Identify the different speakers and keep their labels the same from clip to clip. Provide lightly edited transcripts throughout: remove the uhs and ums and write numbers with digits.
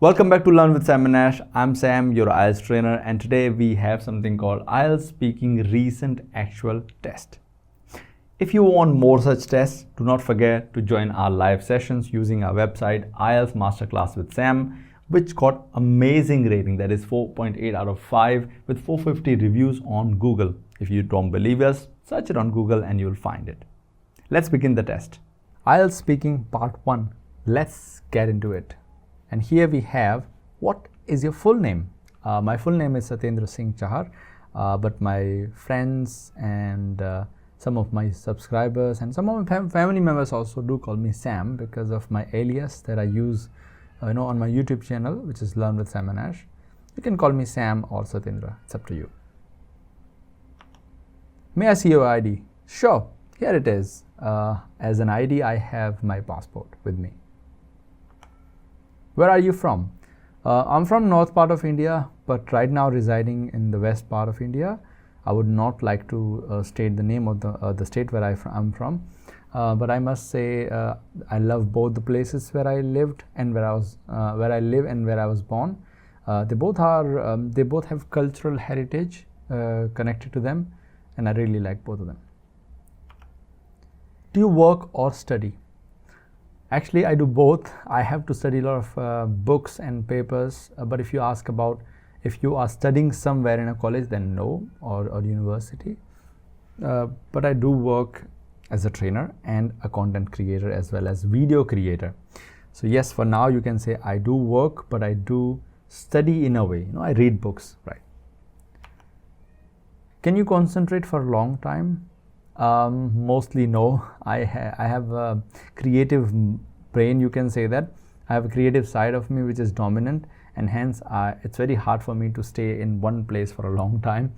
Speaker 1: Welcome back to Learn with Sam and Ash. I'm Sam, your IELTS trainer, and today we have something called IELTS Speaking Recent Actual Test. If you want more such tests, do not forget to join our live sessions using our website IELTS Masterclass with Sam, which got amazing rating, that is 4.8 out of 5 with 450 reviews on Google. If you don't believe us, search it on Google and you'll find it. Let's begin the test. IELTS Speaking Part 1. Let's get into it. And here we have, what is your full name? My full name is Satyendra Singh Chahar, but my friends and some of my subscribers and some of my family members also do call me Sam because of my alias that I use on my YouTube channel, which is Learn with Sam and Ash. You can call me Sam or Satyendra, it's up to you. May I see your ID? Sure, here it is. As an ID, I have my passport with me. Where are you from? I'm from north part of India, but right now residing in the west part of India. I would not like to state the name of the state where I'm from, but I must say I love both the places where I lived and where I live and where I was born. They both have cultural heritage connected to them, and I really like both of them. Do you work or study? Actually, I do both. I have to study a lot of books and papers, but if you ask about if you are studying somewhere in a college, then no, or university. But I do work as a trainer and a content creator as well as video creator. So yes, for now you can say I do work, but I do study in a way. I read books, right? Can you concentrate for a long time? Mostly no. I have a creative brain, you can say that. I have a creative side of me which is dominant, and hence it's very hard for me to stay in one place for a long time.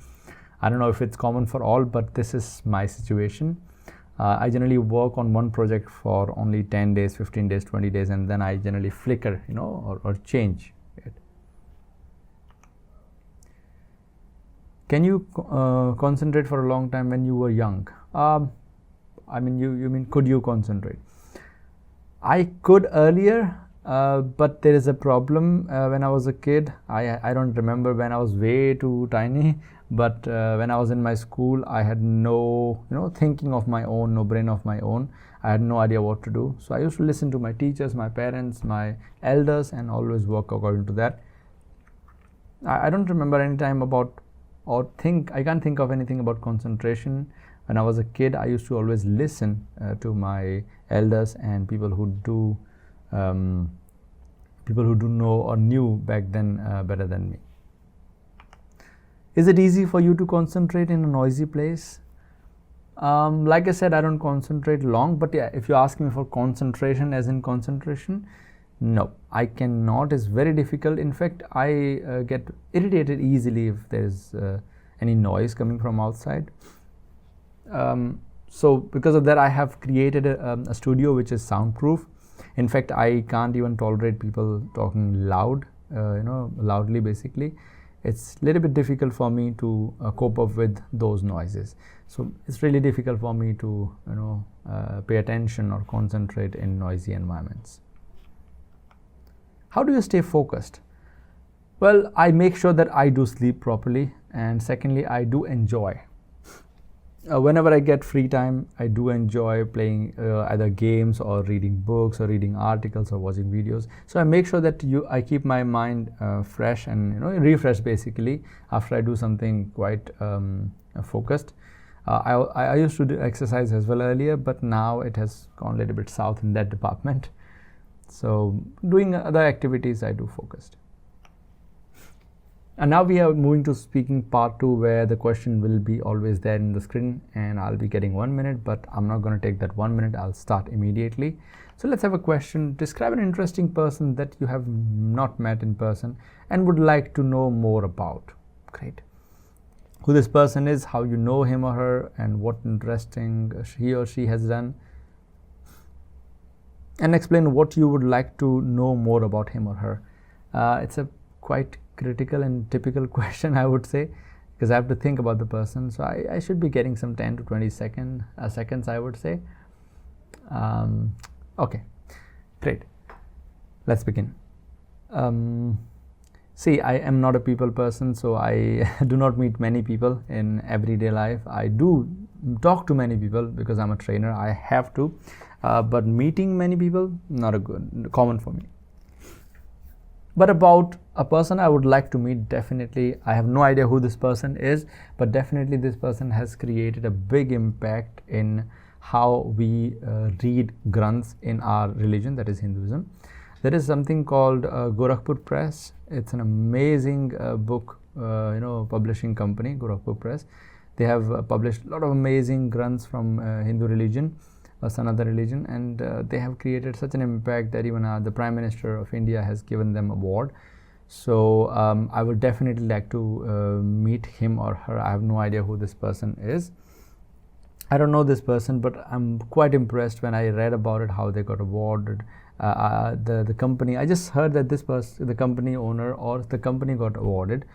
Speaker 1: I don't know if it's common for all, but this is my situation. I generally work on one project for only 10 days, 15 days, 20 days, and then I generally flicker, or change it. Can you concentrate for a long time when you were young? I mean, you mean could you concentrate? I could earlier, but there is a problem. When I was a kid, I don't remember when I was way too tiny, but when I was in my school, I had no thinking of my own, no brain of my own. I had no idea what to do. So I used to listen to my teachers, my parents, my elders, and always work according to that. I don't remember any time I can't think of anything about concentration. When I was a kid, I used to always listen to my elders and people who do know or knew back then better than me. Is it easy for you to concentrate in a noisy place? Like I said, I don't concentrate long, but yeah, if you ask me for concentration as in concentration, no, I cannot. It's very difficult. In fact, I get irritated easily if there's any noise coming from outside. So because of that, I have created a studio which is soundproof. In fact, I can't even tolerate people talking loudly basically. It's a little bit difficult for me to cope up with those noises. So it's really difficult for me to pay attention or concentrate in noisy environments. How do you stay focused? Well, I make sure that I do sleep properly, and secondly, I do enjoy. Whenever I get free time, I do enjoy playing either games or reading books or reading articles or watching videos. So I make sure that I keep my mind fresh and refreshed basically after I do something quite focused. I used to do exercise as well earlier, but now it has gone a little bit south in that department. So doing other activities, I do focused. And now we are moving to speaking part 2, where the question will be always there in the screen, and I'll be getting 1 minute, but I'm not going to take that 1 minute. I'll start immediately. So let's have a question. Describe an interesting person that you have not met in person and would like to know more about. Great. Who this person is, how you know him or her, and what interesting he or she has done. And explain what you would like to know more about him or her. It's a quite critical and typical question, I would say, because I have to think about the person. So I should be getting some 10 to 20 seconds, I would say. Okay, great. Let's begin. See, I am not a people person, so I do not meet many people in everyday life. I do talk to many people because I'm a trainer. I have to, but meeting many people, not a good common for me. But about a person I would like to meet, definitely, I have no idea who this person is, but definitely this person has created a big impact in how we read Granths in our religion, that is Hinduism. There is something called Gorakhpur Press. It's an amazing book, publishing company, Gorakhpur Press. They have published a lot of amazing Granths from Hindu religion, Sanatana religion, and they have created such an impact that even the Prime Minister of India has given them award. So I would definitely like to meet him or her. I have no idea who this person is. I don't know this person, but I'm quite impressed when I read about it, how they got awarded. The company, I just heard that this person, the company owner or the company got awarded.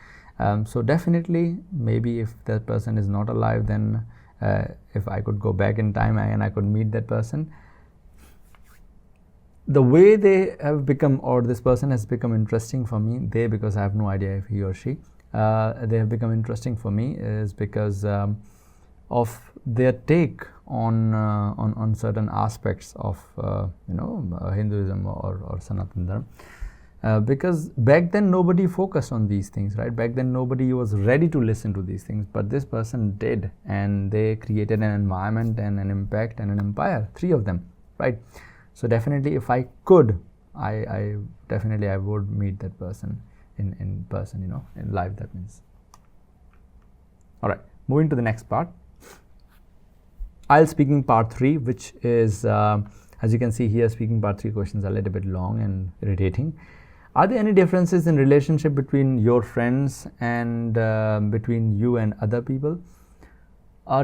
Speaker 1: So definitely, maybe if that person is not alive, then if I could go back in time and I could meet that person, the way they have become, or this person has become interesting for me, because I have no idea if he or she, they have become interesting for me is because of their take on certain aspects of Hinduism or Sanatana Dharma. Because back then nobody focused on these things, right? Back then nobody was ready to listen to these things, but this person did, and they created an environment and an impact and an empire, 3 of them, right? So definitely, if I could, I definitely I would meet that person in person, in live, that means. All right, moving to the next part. IELTS speaking part 3, which is, as you can see here, speaking part 3 questions are a little bit long and irritating. Are there any differences in relationship between your friends and between you and other people?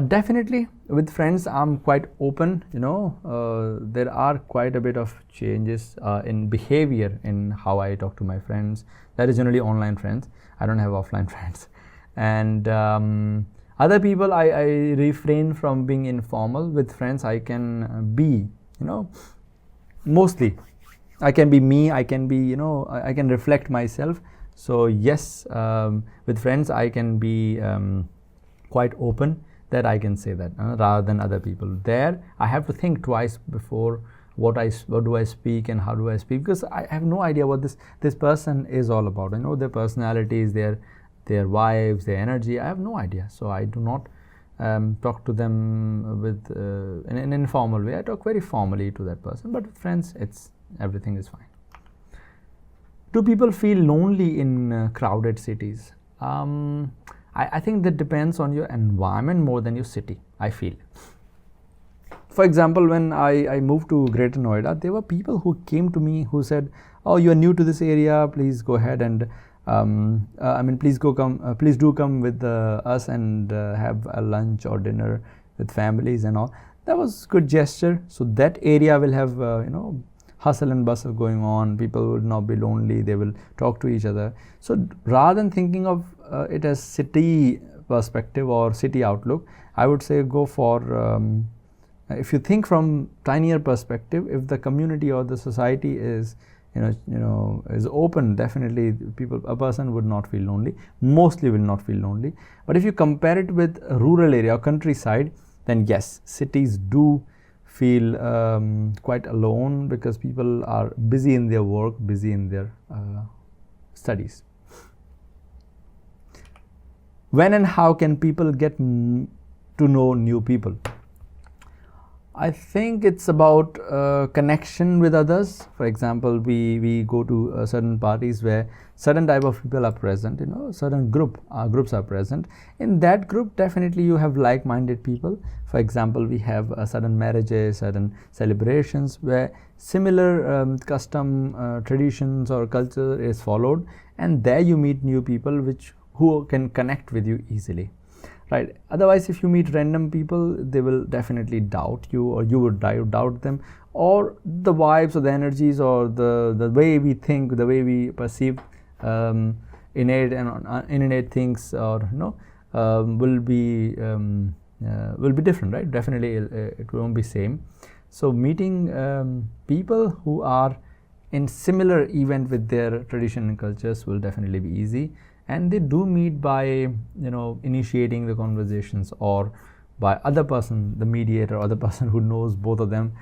Speaker 1: Definitely, with friends, I'm quite open. There are quite a bit of changes in behavior in how I talk to my friends. That is generally online friends. I don't have offline friends. And other people, I refrain from being informal. With friends, I can be, mostly. I can be me, I can be, I can reflect myself. So yes, with friends I can be quite open, that I can say that rather than other people. There I have to think twice before what do I speak and how do I speak, because I have no idea what this person is all about. I know their personalities, their vibes, their energy. I have no idea. So I do not talk to them with in an informal way. I talk very formally to that person. But with friends, everything is fine. Do people feel lonely in crowded cities? I think that depends on your environment more than your city, I feel. For example, when I moved to Greater Noida, there were people who came to me who said, "Oh, you are new to this area. Please go ahead and please do come with us and have a lunch or dinner with families and all." That was good gesture. So that area will have hustle and bustle going on. People will not be lonely. They will talk to each other. So rather than thinking of it as city perspective or city outlook, I would say go for if you think from tinier perspective, if the community or the society is is open, definitely a person would not feel lonely. Mostly will not feel lonely. But if you compare it with a rural area or countryside, then yes, cities do feel quite alone, because people are busy in their work, busy in their studies. When and how can people get to know new people? I think it's about connection with others. For example, we go to certain parties where certain type of people are present, certain groups are present. In that group, definitely you have like-minded people. For example, we have certain marriages, certain celebrations where similar custom, traditions or culture is followed, and there you meet new people who can connect with you easily. Right. Otherwise, if you meet random people, they will definitely doubt you, or you would doubt them, or the vibes or the energies or the way we think, the way we perceive innate and innate things, or will be different, right? Definitely, it won't be same. So meeting people who are in similar event with their tradition and cultures will definitely be easy. And they do meet by, you know, initiating the conversations, or by other person, the mediator, or the person who knows both of them,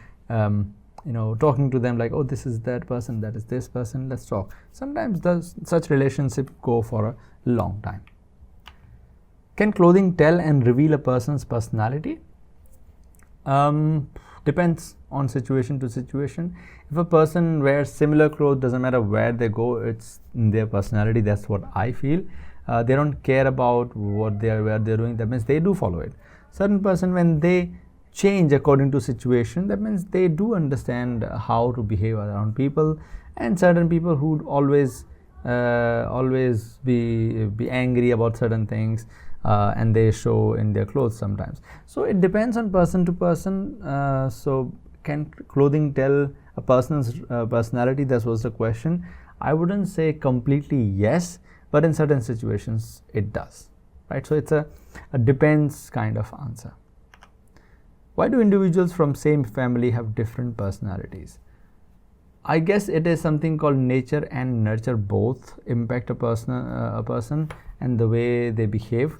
Speaker 1: you know, talking to them like, oh, this is that person, that is this person, let's talk. Sometimes such relationship go for a long time. Can clothing tell and reveal a person's personality? Depends on situation to situation. If a person wears similar clothes, doesn't matter where they go, it's in their personality. That's what I feel. They don't care about what they are, where they're doing. That means they do follow it. Certain person, when they change according to situation, that means they do understand how to behave around people. And certain people who always be angry about certain things, and they show in their clothes sometimes. So it depends on person to person. So can clothing tell a person's personality? That was the question. I wouldn't say completely yes, but in certain situations it does, right? So it's a depends kind of answer. Why do individuals from same family have different personalities? I guess it is something called nature and nurture both impact a person and the way they behave.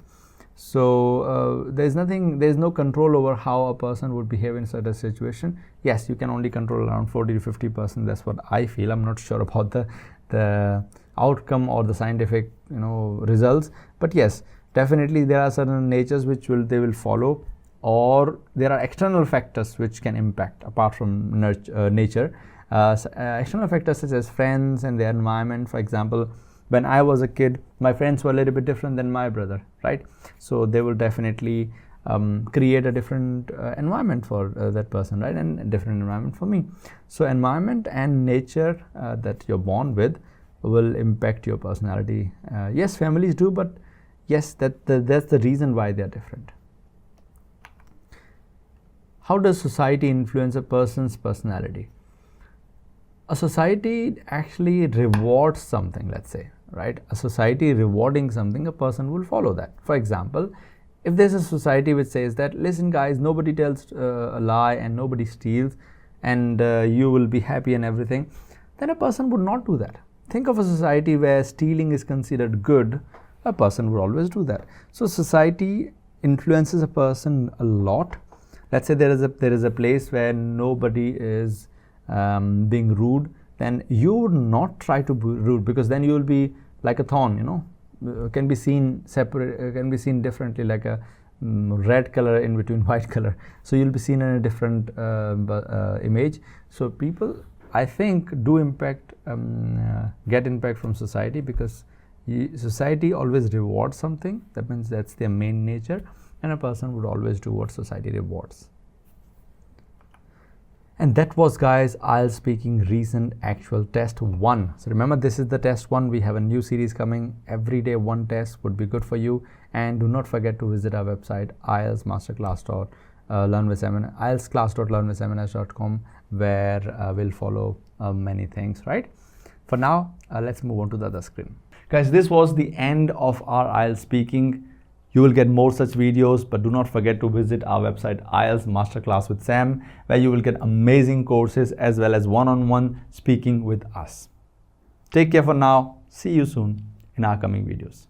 Speaker 1: So there's no control over how a person would behave in certain situation. Yes, you can only control around 40 to 50%. That's what I feel. I'm not sure about the outcome or the scientific, you know, results. But yes, definitely there are certain natures which they will follow, or there are external factors which can impact apart from nature. External factors such as friends and their environment. For example, when I was a kid, my friends were a little bit different than my brother, right? So they will definitely create a different environment for that person, right? And a different environment for me. So environment and nature that you're born with will impact your personality. Yes, families do, but yes, that's the reason why they're different. How does society influence a person's personality? A society actually rewards something, let's say, right? A society rewarding something, a person will follow that. For example, if there's a society which says that, listen guys, nobody tells a lie and nobody steals, and you will be happy and everything, then a person would not do that. Think of a society where stealing is considered good, a person would always do that. So society influences a person a lot. Let's say there is a place where nobody is being rude, then you would not try to be rude, because then you will be like a thorn, you know, can be seen separate, can be seen differently, like a red color in between white color. So you'll be seen in a different image. So people, I think, do get impact from society, because society always rewards something. That means that's their main nature, and a person would always do what society rewards. And that was, guys, IELTS Speaking Recent Actual Test 1. So remember, this is the test 1. We have a new series coming. Every day one test would be good for you. And do not forget to visit our website, IELTS Masterclass. IELTSclass.learnwithseminars.com, where we'll follow many things, right? For now, let's move on to the other screen. Guys, this was the end of our IELTS Speaking. You will get more such videos, but do not forget to visit our website, IELTS Masterclass with Sam, where you will get amazing courses as well as one-on-one speaking with us. Take care for now. See you soon in our coming videos.